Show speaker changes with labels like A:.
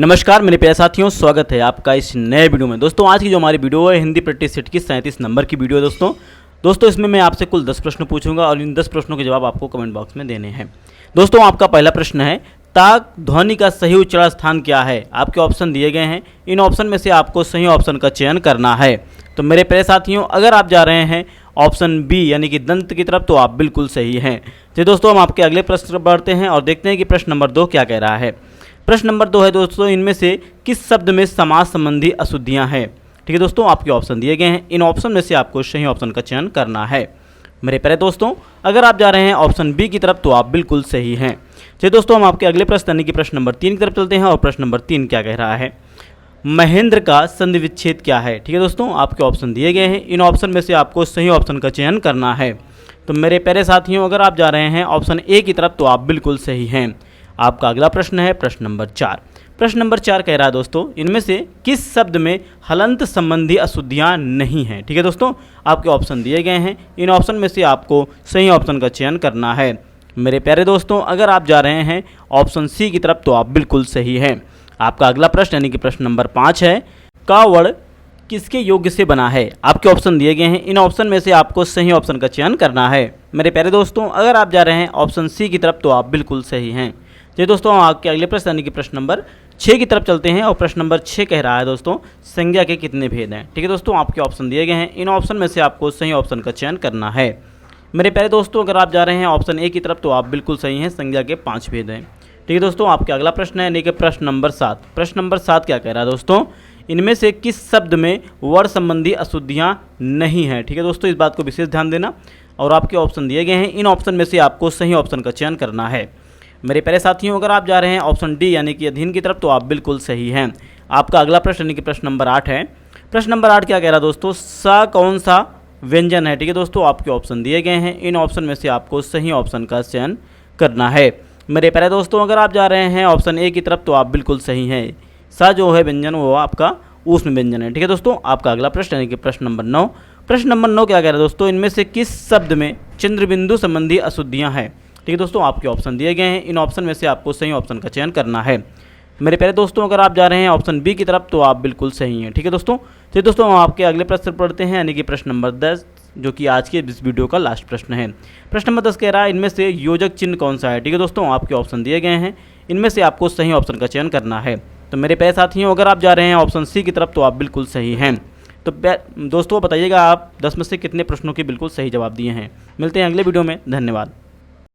A: नमस्कार मेरे प्यारे साथियों, स्वागत है आपका इस नए वीडियो में। दोस्तों आज की जो हमारी वीडियो है हिंदी प्रैक्टिस सेट की 37 नंबर की वीडियो है। दोस्तों इसमें मैं आपसे कुल 10 प्रश्न पूछूंगा और इन 10 प्रश्नों के जवाब आपको कमेंट बॉक्स में देने हैं। दोस्तों आपका पहला प्रश्न है, ताक ध्वनि का सही उच्चारण स्थान क्या है? आपके ऑप्शन दिए गए हैं, इन ऑप्शन में से आपको सही ऑप्शन का चयन करना है। तो मेरे प्यारे साथियों, अगर आप जा रहे हैं ऑप्शन बी यानी कि दंत की तरफ, तो आप बिल्कुल सही हैं। तो दोस्तों हम आपके अगले प्रश्न पर बढ़ते हैं और देखते हैं कि प्रश्न नंबर 2 क्या कह रहा है। प्रश्न नंबर 2 है दोस्तों, इनमें से किस शब्द में समास संबंधी अशुद्धियां हैं? ठीक है दोस्तों, आपके ऑप्शन दिए गए हैं, इन ऑप्शन में से आपको सही ऑप्शन का चयन करना है। मेरे प्यारे दोस्तों, अगर आप जा रहे हैं ऑप्शन बी की तरफ, तो आप बिल्कुल सही हैं। चलिए दोस्तों हम आपके अगले प्रश्न यानी कि प्रश्न नंबर 3 की तरफ चलते हैं और प्रश्न नंबर 3 क्या कह रहा है। महेंद्र का संधि विच्छेद क्या है? ठीक है दोस्तों, आपके ऑप्शन दिए गए हैं, इन ऑप्शन में से आपको सही ऑप्शन का चयन करना है। तो मेरे प्यारे साथियों, अगर आप जा रहे हैं ऑप्शन ए की तरफ, तो आप बिल्कुल सही हैं। आपका अगला प्रश्न है प्रश्न नंबर 4। प्रश्न नंबर 4 कह रहा है दोस्तों, इनमें से किस शब्द में हलंत संबंधी अशुद्धियां नहीं हैं? ठीक है दोस्तों, आपके ऑप्शन दिए गए हैं, इन ऑप्शन में से आपको सही ऑप्शन का चयन करना है। मेरे प्यारे दोस्तों, अगर आप जा रहे हैं ऑप्शन सी की तरफ, तो आप बिल्कुल सही हैं। आपका अगला प्रश्न यानी कि प्रश्न नंबर 5 है, का वर्ण किसके योग्य से बना है? आपके ऑप्शन दिए गए हैं, इन ऑप्शन में से आपको सही ऑप्शन का चयन करना है। मेरे प्यारे दोस्तों, अगर आप जा रहे हैं ऑप्शन सी की तरफ, तो आप बिल्कुल सही हैं। चलिए दोस्तों हम आपके अगले प्रश्न यानी कि प्रश्न नंबर 6 की तरफ चलते हैं और प्रश्न नंबर 6 कह रहा है दोस्तों, संज्ञा के कितने भेद हैं? ठीक है दोस्तों, आपके ऑप्शन दिए गए हैं, इन ऑप्शन में से आपको सही ऑप्शन का चयन करना है। मेरे प्यारे दोस्तों, अगर आप जा रहे हैं ऑप्शन ए की तरफ, तो आप बिल्कुल सही हैं, संज्ञा के 5 भेद हैं। ठीक है दोस्तों, आपके अगला प्रश्न है यानी कि प्रश्न नंबर 7। प्रश्न नंबर 7 क्या कह रहा है दोस्तों, इनमें से किस शब्द में वर्ण संबंधी अशुद्धियाँ नहीं हैं? ठीक है दोस्तों, इस बात को विशेष ध्यान देना और आपके ऑप्शन दिए गए हैं, इन ऑप्शन में से आपको सही ऑप्शन का चयन करना है। मेरे प्यारे साथियों, अगर आप जा रहे हैं ऑप्शन डी यानी कि अधीन की तरफ, तो आप बिल्कुल सही हैं। आपका अगला प्रश्न यानी कि प्रश्न नंबर 8 है। प्रश्न नंबर 8 क्या कह रहा है दोस्तों, सा कौन सा व्यंजन है? ठीक है दोस्तों, आपके ऑप्शन दिए गए हैं, इन ऑप्शन में से आपको सही ऑप्शन का चयन करना है। मेरे प्यारे दोस्तों, अगर आप जा रहे हैं ऑप्शन ए की तरफ, तो आप बिल्कुल सही हैं। सा जो है व्यंजन, वो आपका ऊष्म व्यंजन है। ठीक है दोस्तों, आपका अगला प्रश्न यानी कि प्रश्न नंबर 9। प्रश्न नंबर 9 क्या कह रहा है दोस्तों, इनमें से किस शब्द में चंद्रबिंदु संबंधी अशुद्धियाँ हैं? ठीक है दोस्तों, आपके ऑप्शन दिए गए हैं, इन ऑप्शन में से आपको सही ऑप्शन का चयन करना है। मेरे प्यारे दोस्तों, अगर आप जा रहे हैं ऑप्शन बी की तरफ, तो आप बिल्कुल सही हैं। ठीक है दोस्तों, चलिए दोस्तों हम आपके अगले प्रश्न पढ़ते हैं यानी कि प्रश्न नंबर 10, जो कि आज के इस वीडियो का लास्ट प्रश्न है। प्रश्न नंबर 10 कह रहा है, इनमें से योजक चिन्ह कौन सा है? ठीक है दोस्तों, आपके ऑप्शन दिए गए हैं, इनमें से आपको सही ऑप्शन का चयन करना है। तो मेरे प्यारे साथियों, अगर आप जा रहे हैं ऑप्शन सी की तरफ, तो आप बिल्कुल सही हैं। तो दोस्तों बताइएगा आप 10 में से कितने प्रश्नों के बिल्कुल सही जवाब दिए हैं। मिलते हैं अगले वीडियो में, धन्यवाद।